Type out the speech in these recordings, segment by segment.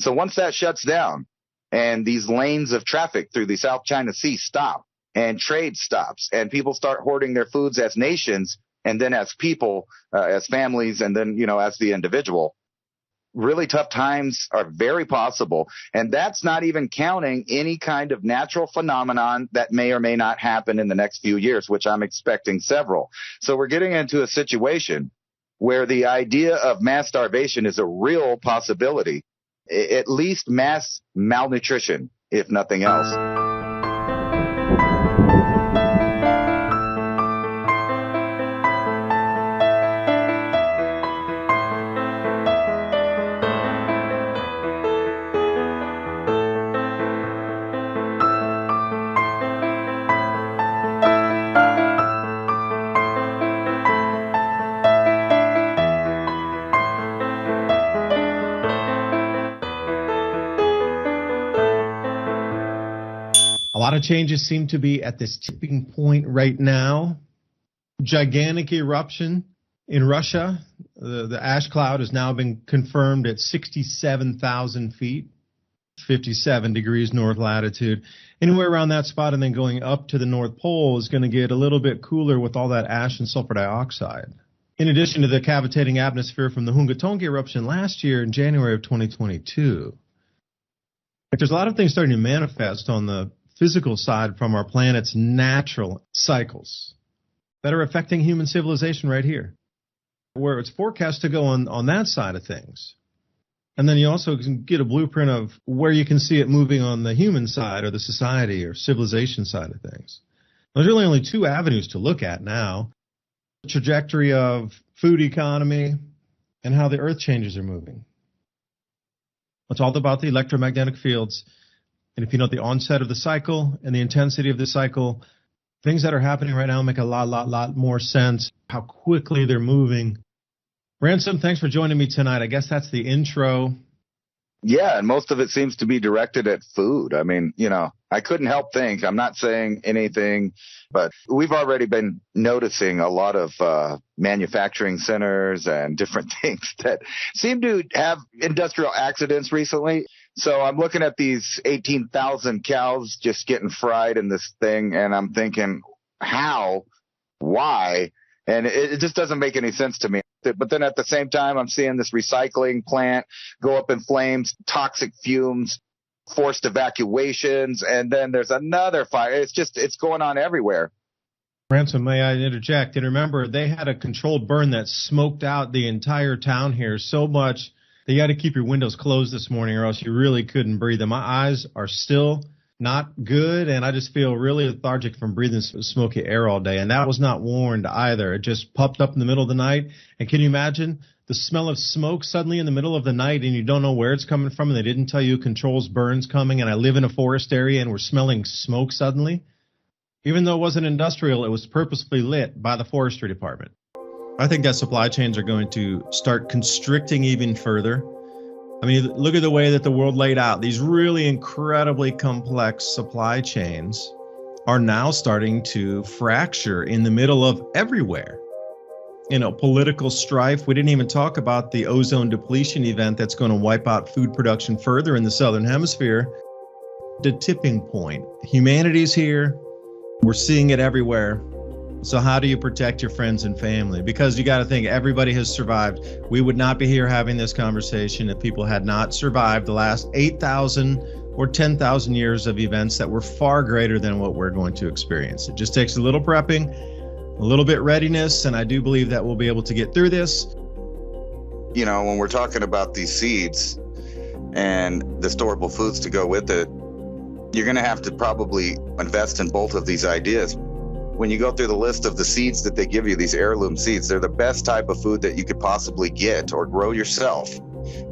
So once that shuts down and these lanes of traffic through the South China Sea stop and trade stops and people start hoarding their foods as nations and then as people, as families, and then, as the individual, really tough times are very possible. And that's not even counting any kind of natural phenomenon that may or may not happen in the next few years, which I'm expecting several. So we're getting into a situation where the idea of mass starvation is a real possibility, at least mass malnutrition, if nothing else. A lot of changes seem to be at this tipping point right now. Gigantic eruption in Russia. The ash cloud has now been confirmed at 67,000 feet, 57 degrees north latitude. Anywhere around that spot and then going up to the North Pole is going to get a little bit cooler with all that ash and sulfur dioxide. In addition to the cavitating atmosphere from the Hungatonga eruption last year in January of 2022. There's a lot of things starting to manifest on the physical side from our planet's natural cycles that are affecting human civilization right here, where it's forecast to go on that side of things. And then you also can get a blueprint of where you can see it moving on the human side or the society or civilization side of things. There's really only two avenues to look at now: the trajectory of food economy and how the earth changes are moving. It's all about the electromagnetic fields. And if you know the onset of the cycle and the intensity of the cycle, things that are happening right now make a lot more sense, how quickly they're moving. Ransom, thanks for joining me tonight. I guess that's the intro. Yeah, and most of it seems to be directed at food. I mean, I couldn't help think, I'm not saying anything, but we've already been noticing a lot of manufacturing centers and different things that seem to have industrial accidents recently. So I'm looking at these 18,000 cows just getting fried in this thing, and I'm thinking, how? Why? And it just doesn't make any sense to me. But then at the same time, I'm seeing this recycling plant go up in flames, toxic fumes, forced evacuations, and then there's another fire. It's going on everywhere. Ransom, may I interject? And remember, they had a controlled burn that smoked out the entire town here so much that you had to keep your windows closed this morning or else you really couldn't breathe. And my eyes are still not good, and I just feel really lethargic from breathing smoky air all day. And that was not warned either. It just popped up in the middle of the night. And can you imagine the smell of smoke suddenly in the middle of the night, and you don't know where it's coming from, and they didn't tell you controls burns coming, and I live in a forest area, and we're smelling smoke suddenly? Even though it wasn't industrial, it was purposefully lit by the forestry department. I think that supply chains are going to start constricting even further. I mean, look at the way that the world laid out. These really incredibly complex supply chains are now starting to fracture in the middle of everywhere. Political strife. We didn't even talk about the ozone depletion event that's going to wipe out food production further in the southern hemisphere. The tipping point. Humanity's here. We're seeing it everywhere. So how do you protect your friends and family? Because you got to think, everybody has survived. We would not be here having this conversation if people had not survived the last 8,000 or 10,000 years of events that were far greater than what we're going to experience. It just takes a little prepping, a little bit readiness, and I do believe that we'll be able to get through this. When we're talking about these seeds and the storable foods to go with it, you're going to have to probably invest in both of these ideas. When you go through the list of the seeds that they give you, these heirloom seeds, they're the best type of food that you could possibly get or grow yourself.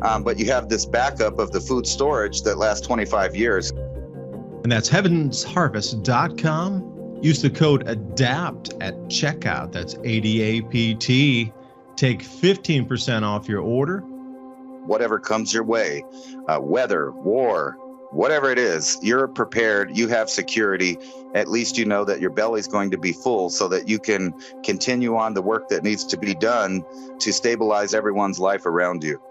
But you have this backup of the food storage that lasts 25 years. And that's heavensharvest.com. Use the code ADAPT at checkout. That's ADAPT. Take 15% off your order. Whatever comes your way, weather, war, whatever it is, you're prepared, you have security. At least you know that your belly's going to be full so that you can continue on the work that needs to be done to stabilize everyone's life around you.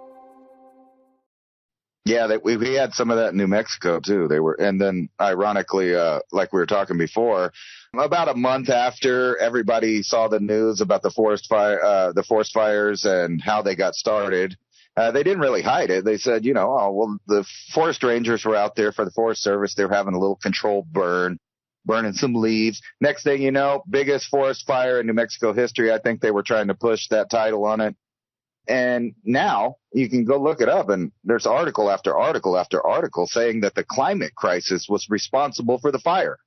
Yeah, we had some of that in New Mexico too. And then ironically, like we were talking before, about a month after everybody saw the news about the forest fires and how they got started, they didn't really hide it. They said, the forest rangers were out there for the Forest Service. They were having a little controlled burning some leaves. Next thing you know, biggest forest fire in New Mexico history. I think they were trying to push that title on it. And now you can go look it up, and there's article after article after article saying that the climate crisis was responsible for the fire.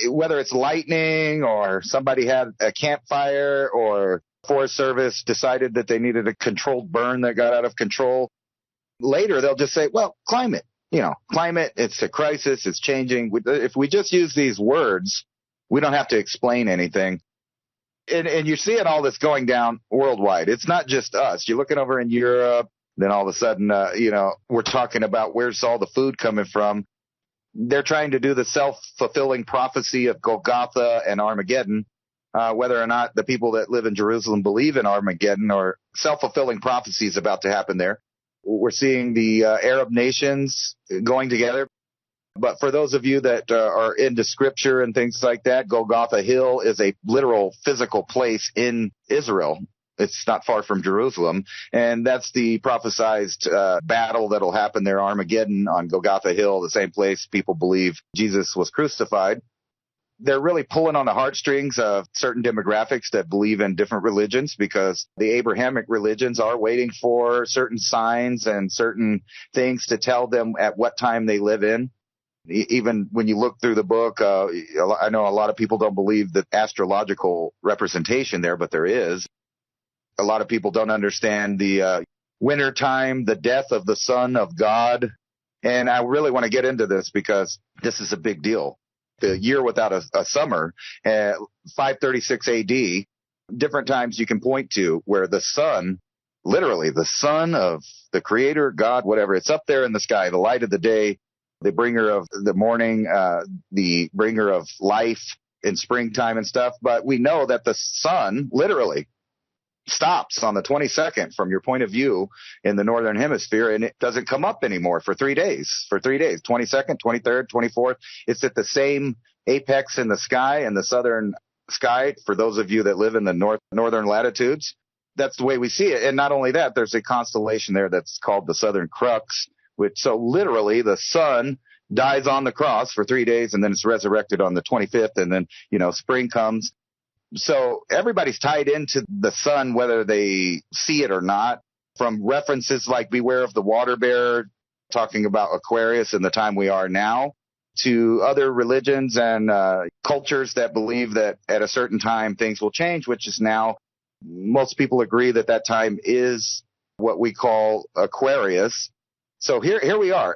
Whether it's lightning or somebody had a campfire or Forest Service decided that they needed a controlled burn that got out of control. Later, they'll just say, well, climate, it's a crisis. It's changing. If we just use these words, we don't have to explain anything. And you're seeing all this going down worldwide. It's not just us. You're looking over in Europe, then all of a sudden, we're talking about where's all the food coming from. They're trying to do the self-fulfilling prophecy of Golgotha and Armageddon, whether or not the people that live in Jerusalem believe in Armageddon or self-fulfilling prophecy is about to happen there. We're seeing the Arab nations going together. But for those of you that are into scripture and things like that, Golgotha Hill is a literal physical place in Israel. It's not far from Jerusalem. And that's the prophesized battle that'll happen there, Armageddon on Golgotha Hill, the same place people believe Jesus was crucified. They're really pulling on the heartstrings of certain demographics that believe in different religions, because the Abrahamic religions are waiting for certain signs and certain things to tell them at what time they live in. Even when you look through the book, I know a lot of people don't believe the astrological representation there, but there is. A lot of people don't understand the winter time, the death of the Son of God. And I really want to get into this because this is a big deal. The year without a summer, 536 AD, different times you can point to where the sun, literally the son of the creator, God, whatever, it's up there in the sky, the light of the day, the bringer of the morning, the bringer of life in springtime and stuff. But we know that the sun literally stops on the 22nd from your point of view in the northern hemisphere, and it doesn't come up anymore for 3 days. 22nd, 23rd, 24th. It's at the same apex in the sky, in the southern sky, for those of you that live in the northern latitudes. That's the way we see it. And not only that, there's a constellation there that's called the Southern Crux, so literally the sun dies on the cross for 3 days, and then it's resurrected on the 25th, and then, spring comes. So everybody's tied into the sun, whether they see it or not, from references like Beware of the Water Bearer, talking about Aquarius and the time we are now, to other religions and cultures that believe that at a certain time things will change, which is now. Most people agree that that time is what we call Aquarius. So here we are.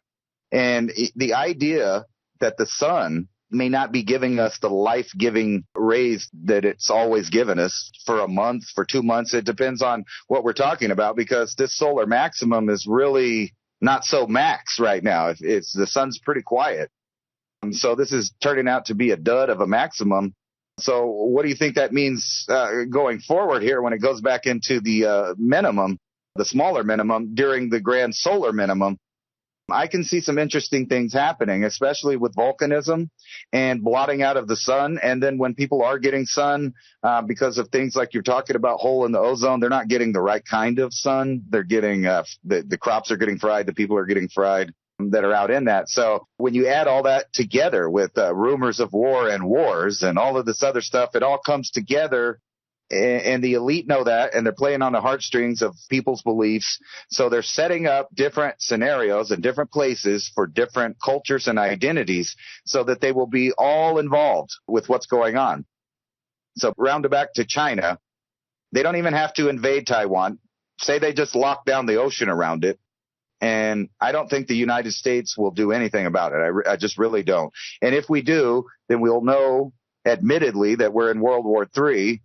And the idea that the sun may not be giving us the life-giving rays that it's always given us for a month, for 2 months. It depends on what we're talking about, because this solar maximum is really not so max right now. The sun's pretty quiet. So this is turning out to be a dud of a maximum. So what do you think that means going forward here when it goes back into the minimum, the smaller minimum during the grand solar minimum? I can see some interesting things happening, especially with volcanism and blotting out of the sun. And then when people are getting sun, because of things like you're talking about, hole in the ozone, they're not getting the right kind of sun. They're getting the crops are getting fried. The people are getting fried that are out in that. So when you add all that together with rumors of war and wars and all of this other stuff, it all comes together. And the elite know that, and they're playing on the heartstrings of people's beliefs. So they're setting up different scenarios in different places for different cultures and identities so that they will be all involved with what's going on. So round back to China, they don't even have to invade Taiwan. Say they just lock down the ocean around it. And I don't think the United States will do anything about it. I just really don't. And if we do, then we'll know, admittedly, that we're in World War III.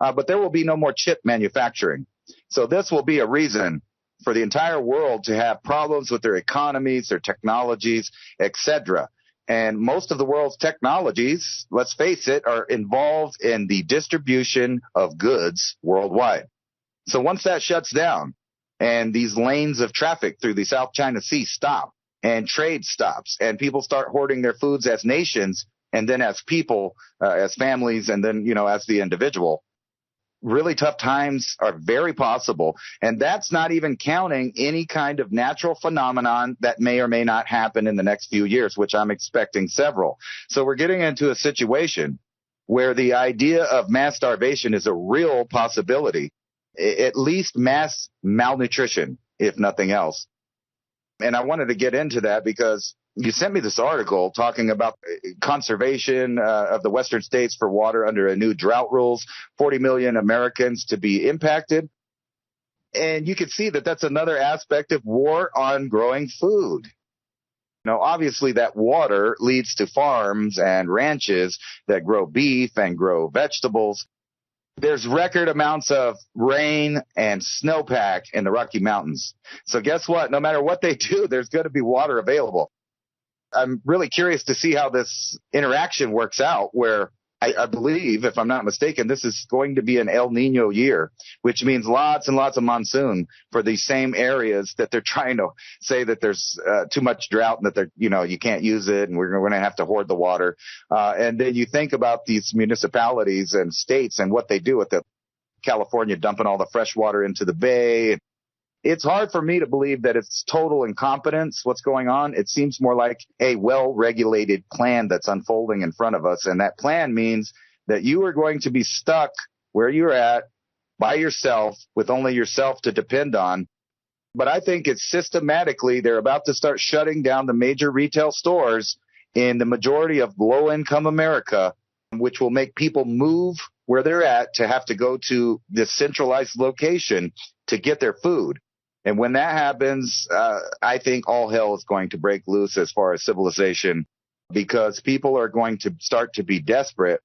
But there will be no more chip manufacturing. So this will be a reason for the entire world to have problems with their economies, their technologies, etc. And most of the world's technologies, let's face it, are involved in the distribution of goods worldwide. So once that shuts down, and these lanes of traffic through the South China Sea stop, and trade stops, and people start hoarding their foods as nations, and then as people, as families, and then, as the individual. Really tough times are very possible. And that's not even counting any kind of natural phenomenon that may or may not happen in the next few years, which I'm expecting several. So we're getting into a situation where the idea of mass starvation is a real possibility, at least mass malnutrition, if nothing else. And I wanted to get into that because you sent me this article talking about conservation of the Western states for water under a new drought rules, 40 million Americans to be impacted. And you can see that that's another aspect of war on growing food. Obviously that water leads to farms and ranches that grow beef and grow vegetables. There's record amounts of rain and snowpack in the Rocky Mountains. So guess what? No matter what they do, there's going to be water available. I'm really curious to see how this interaction works out, where I believe, if I'm not mistaken, this is going to be an El Nino year, which means lots and lots of monsoon for these same areas that they're trying to say that there's too much drought and that they're, you can't use it and we're going to have to hoard the water. And then you think about these municipalities and states and what they do with it. California dumping all the fresh water into the bay. It's hard for me to believe that it's total incompetence, what's going on. It seems more like a well-regulated plan that's unfolding in front of us. And that plan means that you are going to be stuck where you're at by yourself with only yourself to depend on. But I think it's systematically, they're about to start shutting down the major retail stores in the majority of low-income America, which will make people move where they're at to have to go to this centralized location to get their food. And when that happens, I think all hell is going to break loose as far as civilization, because people are going to start to be desperate.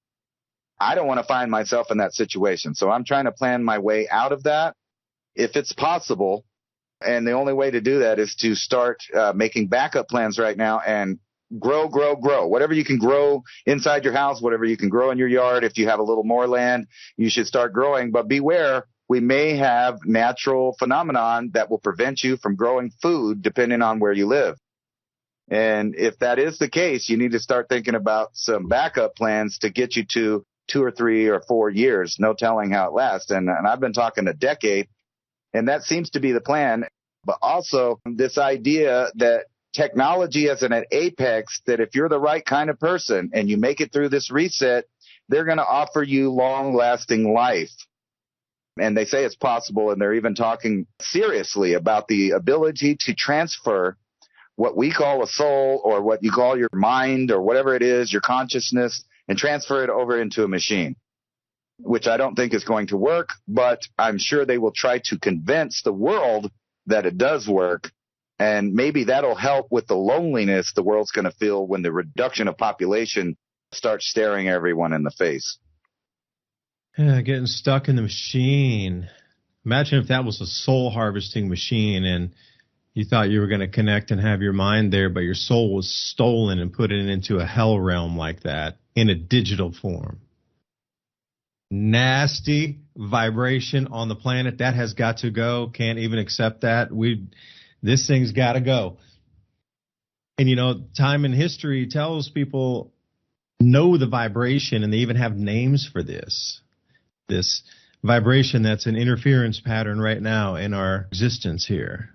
I don't want to find myself in that situation. So I'm trying to plan my way out of that if it's possible. And the only way to do that is to start making backup plans right now and grow. Whatever you can grow inside your house, whatever you can grow in your yard. If you have a little more land, you should start growing. But beware. We may have natural phenomenon that will prevent you from growing food depending on where you live. And if that is the case, you need to start thinking about some backup plans to get you to 2 or 3 or 4 years. No telling how it lasts. And I've been talking a decade, and that seems to be the plan. But also this idea that technology is at an apex, that if you're the right kind of person and you make it through this reset, they're going to offer you long-lasting life. And they say it's possible, and they're even talking seriously about the ability to transfer what we call a soul, or what you call your mind, or whatever it is, your consciousness, and transfer it over into a machine, which I don't think is going to work, but I'm sure they will try to convince the world that it does work. And maybe that'll help with the loneliness the world's going to feel when the reduction of population starts staring everyone in the face. Yeah, getting stuck in the machine. Imagine if that was a soul harvesting machine and you thought you were going to connect and have your mind there, but your soul was stolen and put it into a hell realm like that in a digital form. Nasty vibration on the planet. That has got to go. Can't even accept that. This thing's got to go. And, time in history tells people know the vibration, and they even have names for this. This vibration that's an interference pattern right now in our existence here.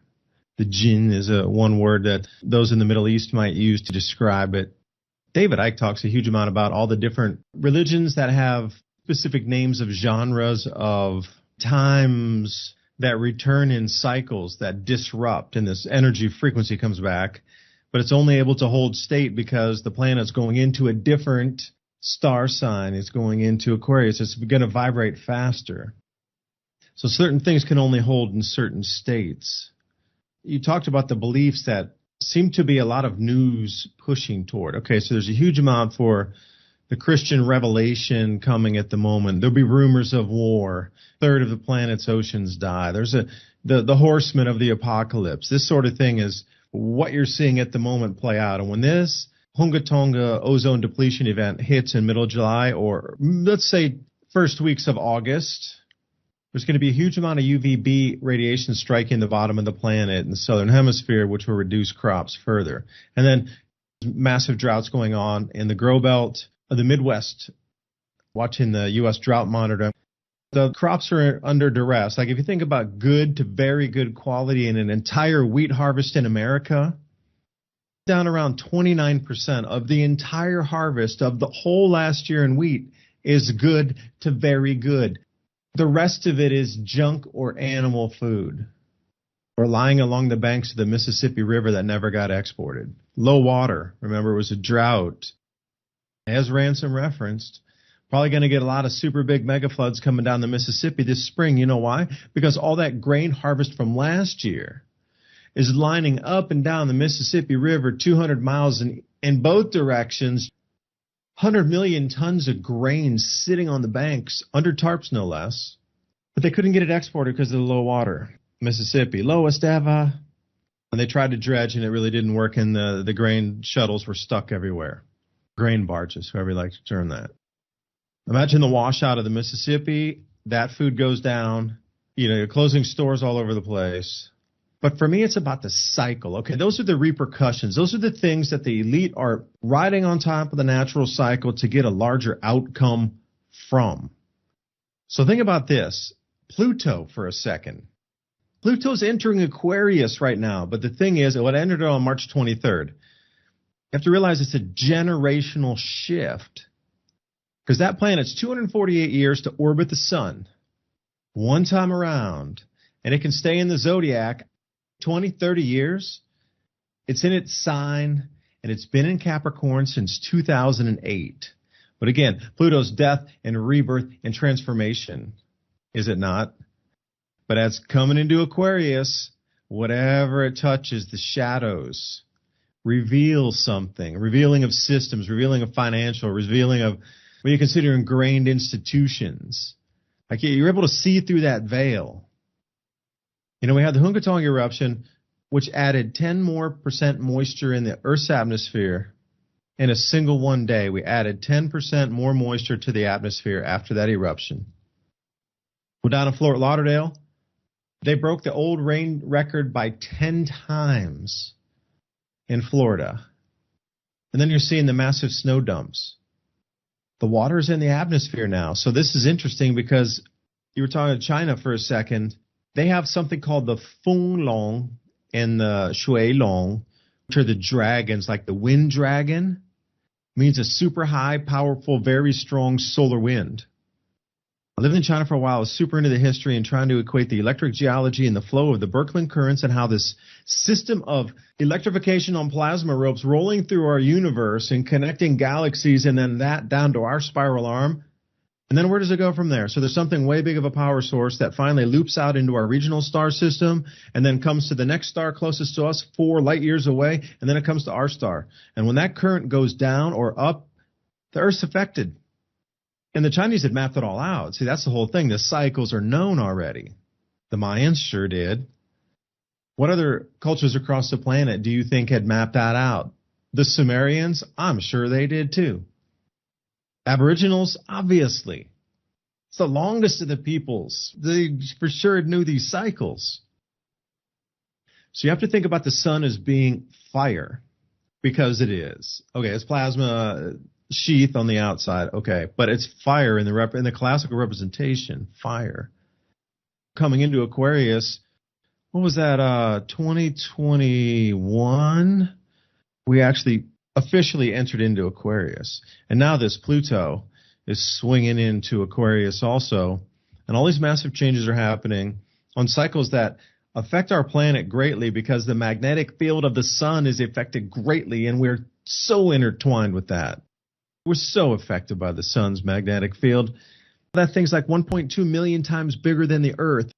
The jinn is one word that those in the Middle East might use to describe it. David Icke talks a huge amount about all the different religions that have specific names of genres of times that return in cycles that disrupt, and this energy frequency comes back, but it's only able to hold state because the planet's going into a different star sign. It's going into Aquarius. It's going to vibrate faster. So certain things can only hold in certain states. You talked about the beliefs that seem to be a lot of news pushing toward. Okay, so there's a huge amount for the Christian revelation coming at the moment. There'll be rumors of war. A third of the planet's oceans die. There's the horsemen of the apocalypse. This sort of thing is what you're seeing at the moment play out. And when this Hunga Tonga ozone depletion event hits in middle of July, or let's say first weeks of August, there's going to be a huge amount of UVB radiation striking the bottom of the planet in the southern hemisphere, which will reduce crops further. And then massive droughts going on in the grow belt of the Midwest. Watching the U.S. drought monitor, the crops are under duress. Like if you think about good to very good quality in an entire wheat harvest in America, down around 29% of the entire harvest of the whole last year in wheat is good to very good. The rest of it is junk or animal food or lying along the banks of the Mississippi River that never got exported. Low water. Remember, it was a drought. As Ransom referenced, probably going to get a lot of super big mega floods coming down the Mississippi this spring. You know why? Because all that grain harvest from last year is lining up and down the Mississippi River 200 miles in both directions. 100 million tons of grain sitting on the banks under tarps, no less. But they couldn't get it exported because of the low water. Mississippi, lowest ever. And they tried to dredge, and it really didn't work, and the grain shuttles were stuck everywhere. Grain barges, however you like to term that. Imagine the washout of the Mississippi. That food goes down. You're closing stores all over the place. But for me, it's about the cycle. Okay, those are the repercussions. Those are the things that the elite are riding on top of the natural cycle to get a larger outcome from. So think about this. Pluto for a second. Pluto's entering Aquarius right now. But the thing is, it entered on March 23rd. You have to realize it's a generational shift. Because that planet's 248 years to orbit the sun. One time around. And it can stay in the zodiac 20, 30 years. It's in its sign, and it's been in Capricorn since 2008. But again, Pluto's death and rebirth and transformation, is it not? But as coming into Aquarius, whatever it touches, the shadows, reveal something, revealing of systems, revealing of financial, revealing of what you consider ingrained institutions. Like you're able to see through that veil. We had the Hunkatong eruption, which added 10% more moisture in the Earth's atmosphere in a single one day. We added 10% more moisture to the atmosphere after that eruption. Well, down in Fort Lauderdale, they broke the old rain record by 10 times in Florida. And then you're seeing the massive snow dumps. The water's in the atmosphere now. So this is interesting because you were talking to China for a second. They have something called the Feng Long and the Shui Long, which are the dragons, like the wind dragon. Means a super high, powerful, very strong solar wind. I lived in China for a while. I was super into the history and trying to equate the electric geology and the flow of the Birkeland currents and how this system of electrification on plasma ropes rolling through our universe and connecting galaxies and then that down to our spiral arm. And then where does it go from there? So there's something way big of a power source that finally loops out into our regional star system and then comes to the next star closest to us 4 light years away, and then it comes to our star. And when that current goes down or up, the Earth's affected. And the Chinese had mapped it all out. See, that's the whole thing. The cycles are known already. The Mayans sure did. What other cultures across the planet do you think had mapped that out? The Sumerians? I'm sure they did too. Aboriginals? Obviously. It's the longest of the peoples. They for sure knew these cycles. So you have to think about the sun as being fire, because it is. Okay, it's plasma sheath on the outside. Okay, but it's fire in the classical representation, fire. Coming into Aquarius, what was that, 2021? We actually officially entered into Aquarius. And now this Pluto is swinging into Aquarius also. And all these massive changes are happening on cycles that affect our planet greatly because the magnetic field of the sun is affected greatly, and we're so intertwined with that. We're so affected by the sun's magnetic field. That thing's like 1.2 million times bigger than the Earth.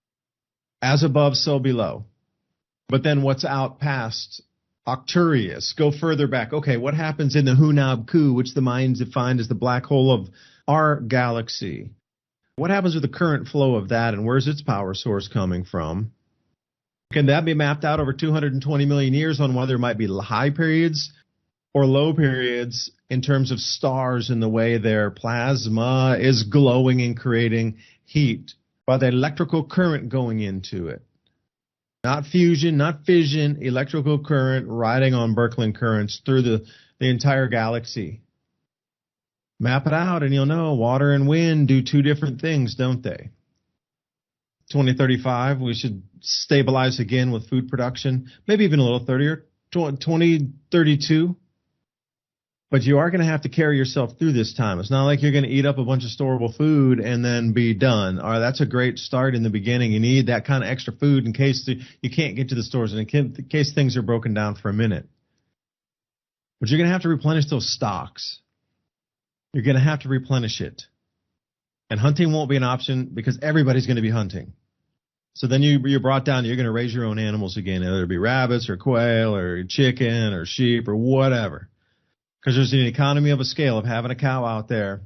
As above, so below. But then what's out past Arcturus? Go further back. Okay, what happens in the Hunab Ku, which the Mayans defined as the black hole of our galaxy? What happens with the current flow of that, and where's its power source coming from? Can that be mapped out over 220 million years on whether there might be high periods or low periods in terms of stars and the way their plasma is glowing and creating heat by the electrical current going into it. Not fusion, not fission, electrical current riding on Birkeland currents through the entire galaxy. Map it out and you'll know water and wind do two different things, don't they? 2035, we should stabilize again with food production, maybe even a little 30 or 2032. But you are going to have to carry yourself through this time. It's not like you're going to eat up a bunch of storable food and then be done. All right, that's a great start in the beginning. You need that kind of extra food in case you can't get to the stores and in case things are broken down for a minute. But you're going to have to replenish those stocks. You're going to have to replenish it. And hunting won't be an option because everybody's going to be hunting. So then you're brought down, you're going to raise your own animals again, whether it be rabbits or quail or chicken or sheep or whatever. Because there's an economy of a scale of having a cow out there.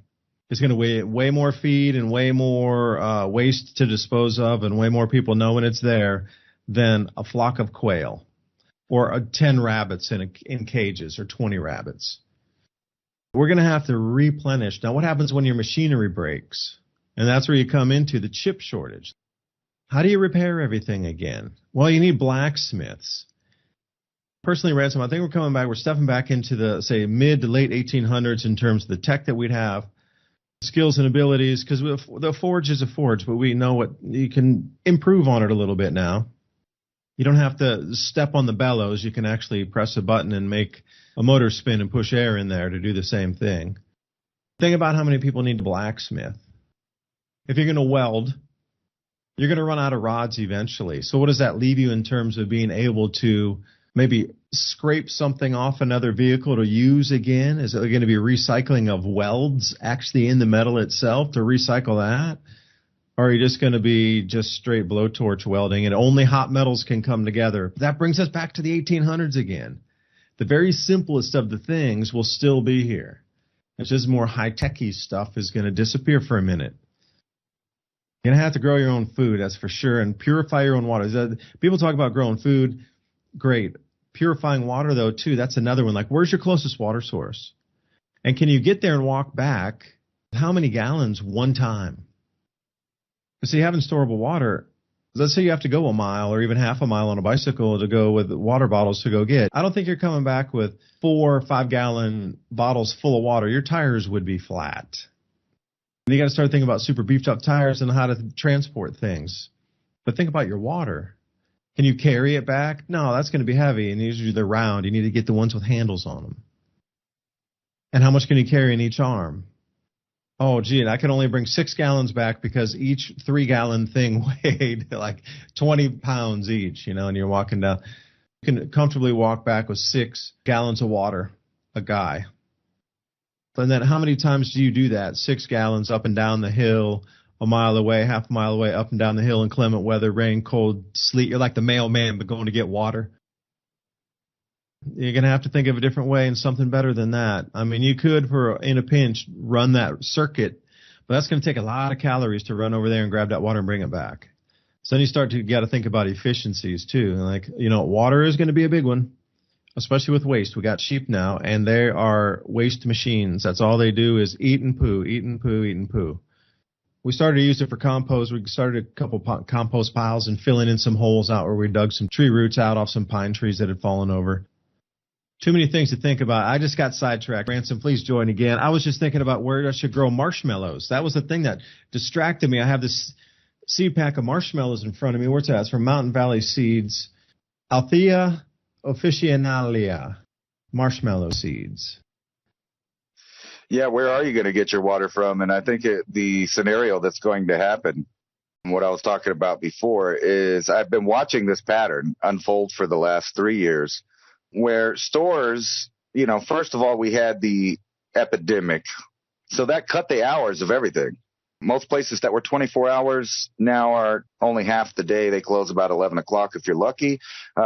It's going to weigh way more feed and way more waste to dispose of and way more people know when it's there than a flock of quail or 10 rabbits in cages or 20 rabbits. We're going to have to replenish. Now, what happens when your machinery breaks? And that's where you come into the chip shortage. How do you repair everything again? Well, you need blacksmiths. Personally, Ransom, I think we're stepping back into the, say, mid to late 1800s in terms of the tech that we'd have, skills and abilities, because the forge is a forge, but we know what you can improve on it a little bit now. You don't have to step on the bellows. You can actually press a button and make a motor spin and push air in there to do the same thing. Think about how many people need a blacksmith. If you're going to weld, you're going to run out of rods eventually. So what does that leave you in terms of being able to maybe scrape something off another vehicle to use again? Is it going to be recycling of welds actually in the metal itself to recycle that? Or are you just going to be just straight blowtorch welding and only hot metals can come together? That brings us back to the 1800s again. The very simplest of the things will still be here. It's just more high-techy stuff is going to disappear for a minute. You're going to have to grow your own food, that's for sure, and purify your own water. People talk about growing food. Great. Purifying water, though, too, that's another one. Like, where's your closest water source? And can you get there and walk back? How many gallons one time? Because see, having storable water, let's say you have to go a mile or even half a mile on a bicycle to go with water bottles to go get. I don't think you're coming back with 4 or 5 gallon bottles full of water. Your tires would be flat. And you got to start thinking about super beefed up tires and how to transport things. But think about your water. Can you carry it back? No, that's going to be heavy, and usually they're round. You need to get the ones with handles on them. And how much can you carry in each arm? Oh, gee, and I can only bring 6 gallons back because each 3-gallon thing weighed like 20 pounds each, and you're walking down. You can comfortably walk back with 6 gallons of water, a guy. And then how many times do you do that? 6 gallons up and down the hill, a mile away, half a mile away, up and down the hill in inclement weather, rain, cold, sleet. You're like the mailman, but going to get water. You're going to have to think of a different way and something better than that. I mean, you could, in a pinch, run that circuit, but that's going to take a lot of calories to run over there and grab that water and bring it back. So then you got to think about efficiencies, too. Like, water is going to be a big one, especially with waste. We got sheep now, and they are waste machines. That's all they do is eat and poo, eat and poo, eat and poo. We started to use it for compost. We started a couple compost piles and filling in some holes out where we dug some tree roots out off some pine trees that had fallen over. Too many things to think about. I just got sidetracked. Ransom, please join again. I was just thinking about where I should grow marshmallows. That was the thing that distracted me. I have this seed pack of marshmallows in front of me. Where's that? It's from Mountain Valley Seeds. Althea officinalia, marshmallow seeds. Yeah, where are you going to get your water from? And I think the scenario that's going to happen, what I was talking about before, is I've been watching this pattern unfold for the last 3 years, where stores, first of all, we had the epidemic. So that cut the hours of everything. Most places that were 24 hours now are only half the day. They close about 11 o'clock if you're lucky.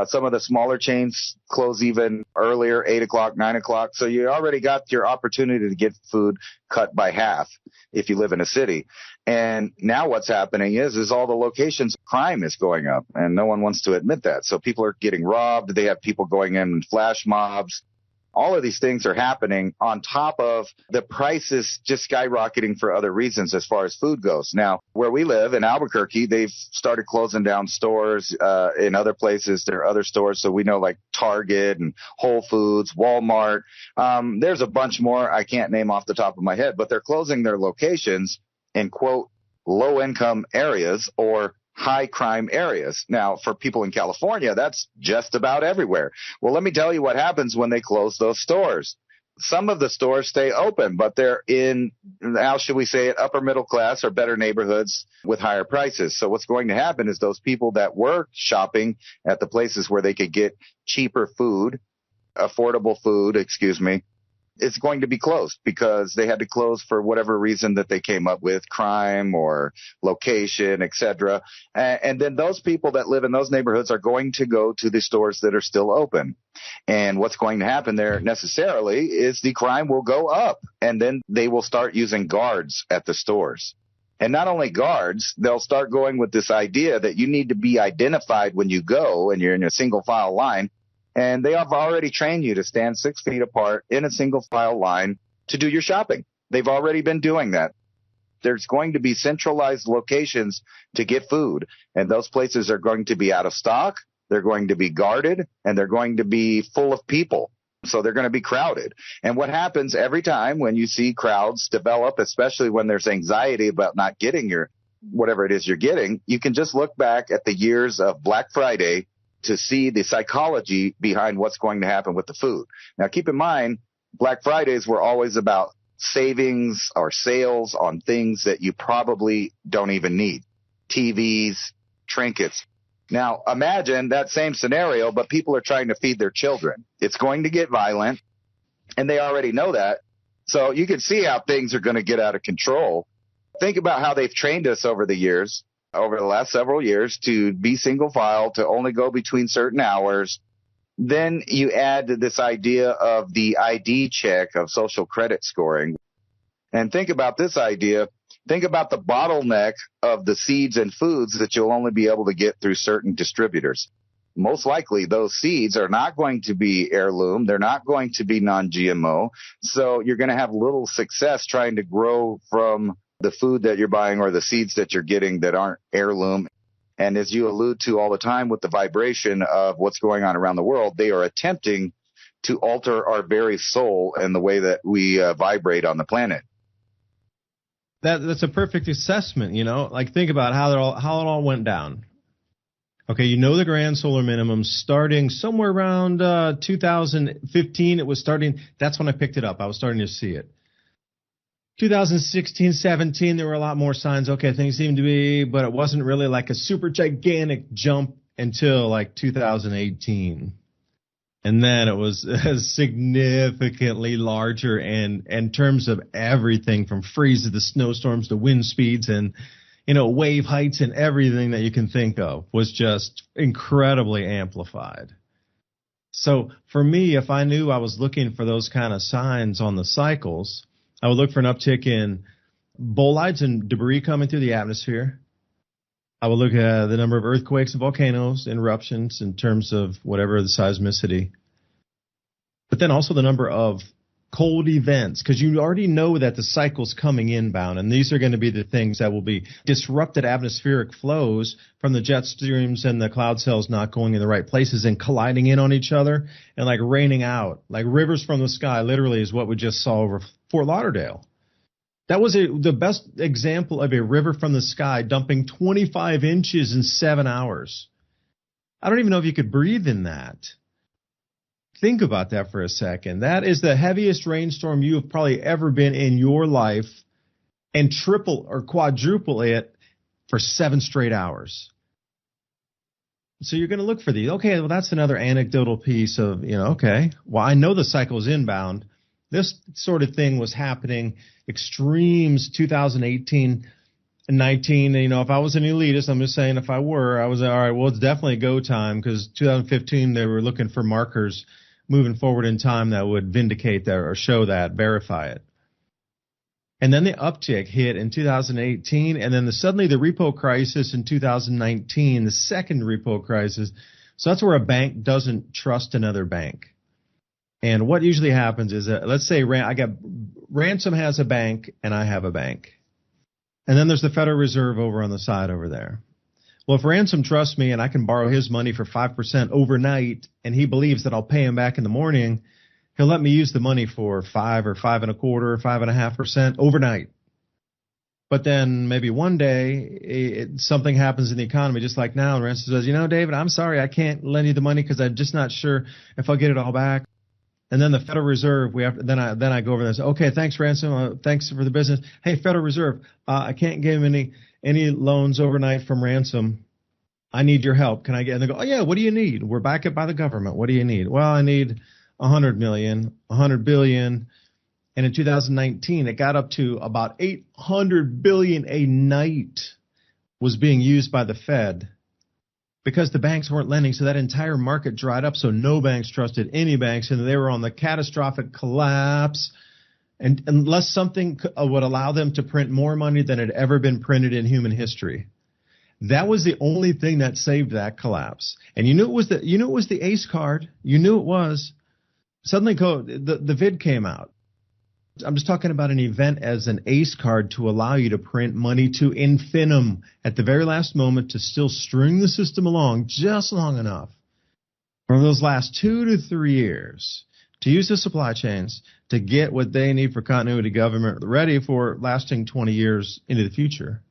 Some of the smaller chains close even earlier, 8 o'clock, 9 o'clock. So you already got your opportunity to get food cut by half if you live in a city. And now what's happening is all the locations, crime is going up, and no one wants to admit that. So people are getting robbed. They have people going in flash mobs. All of these things are happening on top of the prices just skyrocketing for other reasons as far as food goes. Now, where we live in Albuquerque, they've started closing down stores. In other places, there are other stores. So we know like Target and Whole Foods, Walmart. There's a bunch more I can't name off the top of my head, but they're closing their locations in, quote, low-income areas or high crime areas. Now, for people in California, that's just about everywhere. Well, let me tell you what happens when they close those stores. Some of the stores stay open, but they're in, how should we say it, upper middle class or better neighborhoods with higher prices. So what's going to happen is those people that were shopping at the places where they could get cheaper food, affordable food, it's going to be closed because they had to close for whatever reason that they came up with, crime or location, etc. And then those people that live in those neighborhoods are going to go to the stores that are still open. And what's going to happen there necessarily is the crime will go up, and then they will start using guards at the stores. And not only guards, they'll start going with this idea that you need to be identified when you go and you're in a single file line. And they have already trained you to stand 6 feet apart in a single file line to do your shopping. They've already been doing that. There's going to be centralized locations to get food, and those places are going to be out of stock. They're going to be guarded, and they're going to be full of people. So they're going to be crowded. And what happens every time when you see crowds develop, especially when there's anxiety about not getting your whatever it is you're getting, you can just look back at the years of Black Friday to see the psychology behind what's going to happen with the food. Now, keep in mind, Black Fridays were always about savings or sales on things that you probably don't even need. TVs, trinkets. Now, imagine that same scenario, but people are trying to feed their children. It's going to get violent, and they already know that. So you can see how things are going to get out of control. Think about how they've trained us over the years, over the last several years, to be single file, to only go between certain hours. Then you add this idea of the ID check of social credit scoring. And think about this idea. Think about the bottleneck of the seeds and foods that you'll only be able to get through certain distributors. Most likely those seeds are not going to be heirloom. They're not going to be non-GMO. So you're going to have little success trying to grow from the food that you're buying or the seeds that you're getting that aren't heirloom. And as you allude to all the time with the vibration of what's going on around the world, they are attempting to alter our very soul and the way that we vibrate on the planet. That's a perfect assessment, Like, think about how it all went down. Okay, the grand solar minimum starting somewhere around 2015. It was starting. That's when I picked it up. I was starting to see it. 2016, 17, there were a lot more signs. Okay, things seemed to be, but it wasn't really like a super gigantic jump until like 2018. And then it was significantly larger, and in terms of everything from freezes to snowstorms to wind speeds and, wave heights and everything that you can think of was just incredibly amplified. So for me, if I knew I was looking for those kind of signs on the cycles, I would look for an uptick in bolides and debris coming through the atmosphere. I would look at the number of earthquakes and volcanoes and eruptions in terms of whatever the seismicity. But then also the number of cold events, because you already know that the cycle's coming inbound, and these are going to be the things that will be disrupted atmospheric flows from the jet streams and the cloud cells not going in the right places and colliding in on each other and like raining out, like rivers from the sky, literally is what we just saw over Fort Lauderdale. That was the best example of a river from the sky dumping 25 inches in 7 hours. I don't even know if you could breathe in that. Think about that for a second. That is the heaviest rainstorm you have probably ever been in your life, and triple or quadruple it for 7 straight hours. So you're going to look for these. Okay, well, that's another anecdotal piece of, okay, well, I know the cycle is inbound. This sort of thing was happening, extremes 2018 and 19. And, if I was an elitist, I'm just saying if I were, I was, all right, well, it's definitely go time, because 2015 they were looking for markers moving forward in time that would vindicate that or show that, verify it. And then the uptick hit in 2018, and then suddenly the repo crisis in 2019, the second repo crisis. So that's where a bank doesn't trust another bank. And what usually happens is that, let's say Ransom has a bank and I have a bank. And then there's the Federal Reserve over on the side over there. Well, if Ransom trusts me and I can borrow his money for 5% overnight and he believes that I'll pay him back in the morning, he'll let me use the money for 5 or 5.25 or 5.5% overnight. But then maybe one day something happens in the economy, just like now, and Ransom says, David, I'm sorry, I can't lend you the money because I'm just not sure if I'll get it all back. And then the Federal Reserve, then I go over there and say, okay, thanks, Ransom, thanks for the business. Hey, Federal Reserve, I can't give him any loans overnight from Ransom. I need your help. Can I get? And they go, oh yeah, what do you need? We're backed up by the government. What do you need? Well, I need 100 million, 100 billion. And in 2019, it got up to about 800 billion a night was being used by the Fed because the banks weren't lending. So that entire market dried up. So no banks trusted any banks, and they were on the catastrophic collapse. And unless something would allow them to print more money than had ever been printed in human history. That was the only thing that saved that collapse. And it was the ACE card. You knew it was. Suddenly the vid came out. I'm just talking about an event as an ACE card to allow you to print money to infinitum at the very last moment to still string the system along just long enough for those last 2 to 3 years to use the supply chains to get what they need for continuity government ready for lasting 20 years into the future.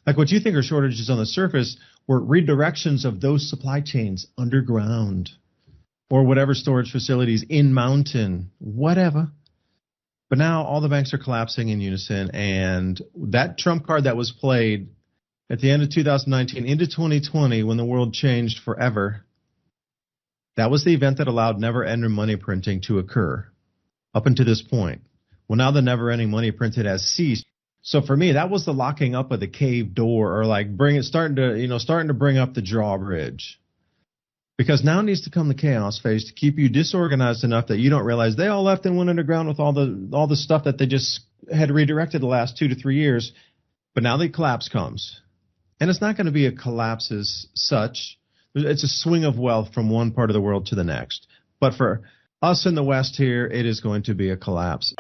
Like what you think are shortages on the surface were redirections of those supply chains underground or whatever storage facilities in mountain, whatever. But now all the banks are collapsing in unison, and that trump card that was played at the end of 2019 into 2020 when the world changed forever, that was the event that allowed never-ending money printing to occur up until this point. Well, now the never-ending money printed has ceased. So for me, that was the locking up of the cave door, or like starting to bring up the drawbridge. Because now needs to come the chaos phase to keep you disorganized enough that you don't realize they all left and went underground with all the stuff that they just had redirected the last 2 to 3 years. But now the collapse comes. And it's not going to be a collapse as such. It's a swing of wealth from one part of the world to the next. But for us in the West here, it is going to be a collapse.